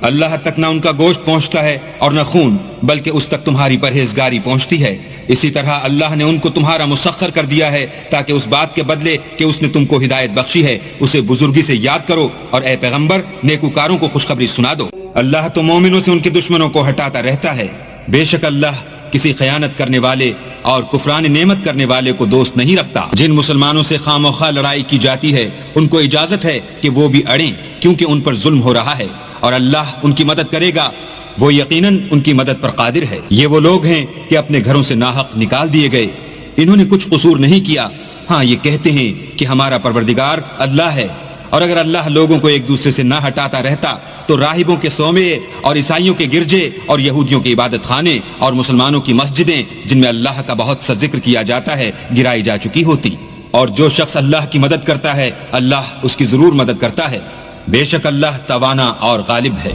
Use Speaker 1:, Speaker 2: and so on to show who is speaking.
Speaker 1: اللہ تک نہ ان کا گوشت پہنچتا ہے اور نہ خون، بلکہ اس تک تمہاری پرہیزگاری پہنچتی ہے۔ اسی طرح اللہ نے ان کو تمہارا مسخر کر دیا ہے تاکہ اس بات کے بدلے کہ اس نے تم کو ہدایت بخشی ہے اسے بزرگی سے یاد کرو، اور اے پیغمبر نیکوکاروں کو خوشخبری سنا دو۔ اللہ تو مومنوں سے ان کے دشمنوں کو ہٹاتا رہتا ہے۔ بے شک اللہ کسی خیانت کرنے والے اور کفران نعمت کرنے والے کو دوست نہیں رکھتا۔ جن مسلمانوں سے خواہ مخواہ لڑائی کی جاتی ہے ان کو اجازت ہے کہ وہ بھی اڑیں، کیونکہ ان پر ظلم ہو رہا ہے، اور اللہ ان کی مدد کرے گا، وہ یقیناً ان کی مدد پر قادر ہے۔ یہ وہ لوگ ہیں کہ اپنے گھروں سے ناحق نکال دیے گئے، انہوں نے کچھ قصور نہیں کیا، ہاں یہ کہتے ہیں کہ ہمارا پروردگار اللہ ہے، اور اگر اللہ لوگوں کو ایک دوسرے سے نہ ہٹاتا رہتا تو راہبوں کے صومعے اور عیسائیوں کے گرجے اور یہودیوں کے عبادت خانے اور مسلمانوں کی مسجدیں جن میں اللہ کا بہت سا ذکر کیا جاتا ہے گرائی جا چکی ہوتی۔ اور جو شخص اللہ کی مدد کرتا ہے اللہ اس کی ضرور مدد کرتا ہے، بے شک اللہ توانا اور غالب ہے۔